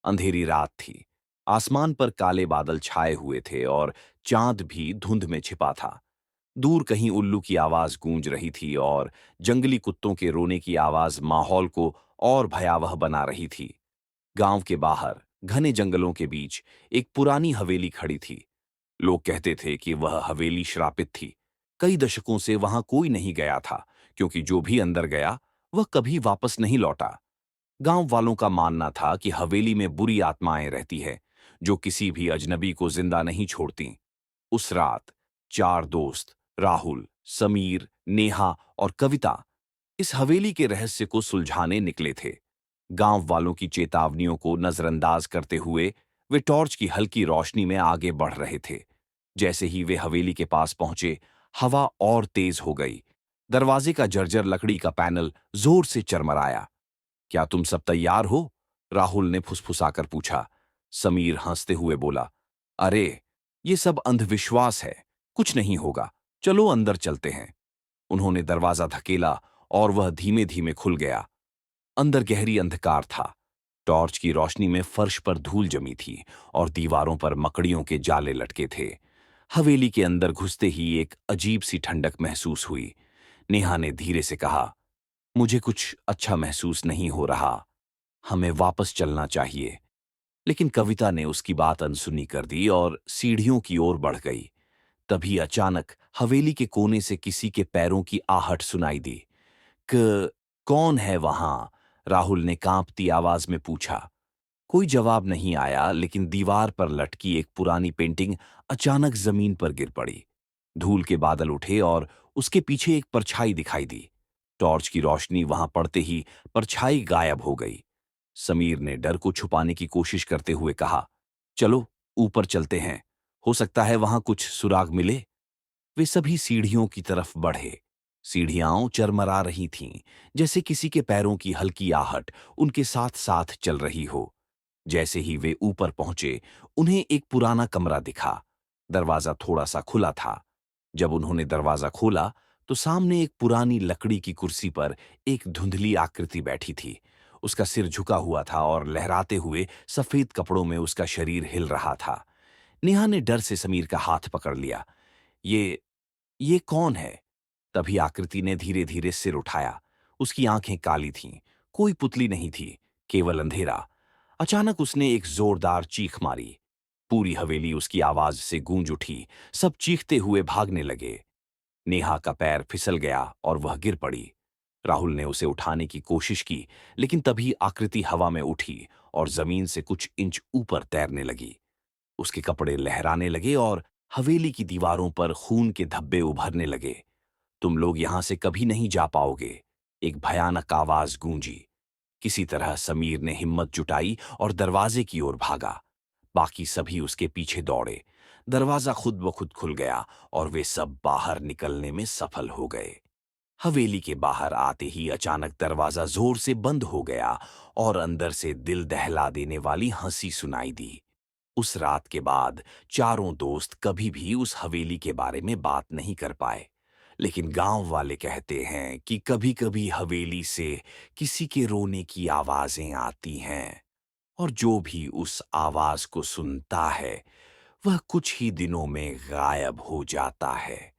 अंधेरी रात थी। आसमान पर काले बादल छाए हुए थे और चांद भी धुंध में छिपा था। दूर कहीं उल्लू की आवाज गूंज रही थी और जंगली कुत्तों के रोने की आवाज माहौल को और भयावह बना रही थी। गांव के बाहर घने जंगलों के बीच एक पुरानी हवेली खड़ी थी। लोग कहते थे कि वह हवेली श्रापित थी। कई दशकों से वहां कोई नहीं गया था, क्योंकि जो भी अंदर गया वह कभी वापस नहीं लौटा। गांव वालों का मानना था कि हवेली में बुरी आत्माएं रहती है, जो किसी भी अजनबी को जिंदा नहीं छोड़ती। उस रात चार दोस्त, राहुल, समीर, नेहा और कविता, इस हवेली के रहस्य को सुलझाने निकले थे। गांव वालों की चेतावनियों को नजरअंदाज करते हुए वे टॉर्च की हल्की रोशनी में आगे बढ़ रहे थे। जैसे ही वे हवेली के पास पहुंचे, हवा और तेज हो गई। दरवाजे का जर्जर लकड़ी का पैनल जोर से चरमराया। क्या तुम सब तैयार हो? राहुल ने फुसफुसाकर पूछा। समीर हंसते हुए बोला, अरे, ये सब अंधविश्वास है, कुछ नहीं होगा, चलो अंदर चलते हैं। उन्होंने दरवाजा धकेला और वह धीमे धीमे खुल गया। अंदर गहरी अंधकार था। टॉर्च की रोशनी में फर्श पर धूल जमी थी और दीवारों पर मकड़ियों के जाले लटके थे। हवेली के अंदर घुसते ही एक अजीब सी ठंडक महसूस हुई। नेहा ने धीरे से कहा, मुझे कुछ अच्छा महसूस नहीं हो रहा, हमें वापस चलना चाहिए। लेकिन कविता ने उसकी बात अनसुनी कर दी और सीढ़ियों की ओर बढ़ गई। तभी अचानक हवेली के कोने से किसी के पैरों की आहट सुनाई दी। क कौन है वहां? राहुल ने कांपती आवाज में पूछा। कोई जवाब नहीं आया, लेकिन दीवार पर लटकी एक पुरानी पेंटिंग अचानक जमीन पर गिर पड़ी। धूल के बादल उठे और उसके पीछे एक परछाई दिखाई दी। टॉर्च की रोशनी वहां पड़ते ही परछाई गायब हो गई। समीर ने डर को छुपाने की कोशिश करते हुए कहा, चलो ऊपर चलते हैं, हो सकता है वहां कुछ सुराग मिले। वे सभी सीढ़ियों की तरफ बढ़े। सीढ़ियां चरमरा रही थीं, जैसे किसी के पैरों की हल्की आहट उनके साथ साथ चल रही हो। जैसे ही वे ऊपर पहुंचे, उन्हें एक पुराना कमरा दिखा। दरवाजा थोड़ा सा खुला था। जब उन्होंने दरवाजा खोला, तो सामने एक पुरानी लकड़ी की कुर्सी पर एक धुंधली आकृति बैठी थी। उसका सिर झुका हुआ था और लहराते हुए सफेद कपड़ों में उसका शरीर हिल रहा था। नेहा ने डर से समीर का हाथ पकड़ लिया। ये ये कौन है? तभी आकृति ने धीरे धीरे सिर उठाया। उसकी आंखें काली थीं, कोई पुतली नहीं थी, केवल अंधेरा। अचानक उसने एक जोरदार चीख मारी। पूरी हवेली उसकी आवाज से गूंज उठी। सब चीखते हुए भागने लगे। नेहा का पैर फिसल गया और वह गिर पड़ी। राहुल ने उसे उठाने की कोशिश की, लेकिन तभी आकृति हवा में उठी और जमीन से कुछ इंच ऊपर तैरने लगी। उसके कपड़े लहराने लगे और हवेली की दीवारों पर खून के धब्बे उभरने लगे। तुम लोग यहां से कभी नहीं जा पाओगे, एक भयानक आवाज गूंजी। किसी तरह समीर ने हिम्मत जुटाई और दरवाजे की ओर भागा। बाकी सभी उसके पीछे दौड़े। दरवाजा खुद ब खुद खुल गया और वे सब बाहर निकलने में सफल हो गए। हवेली के बाहर आते ही अचानक दरवाजा जोर से बंद हो गया और अंदर से दिल दहला देने वाली हंसी सुनाई दी। उस रात के बाद चारों दोस्त कभी भी उस हवेली के बारे में बात नहीं कर पाए। लेकिन गांव वाले कहते हैं कि कभी-कभी हवेली से किसी के रोने की आवाजें आती हैं, और जो भी उस आवाज को सुनता है, वह कुछ ही दिनों में गायब हो जाता है।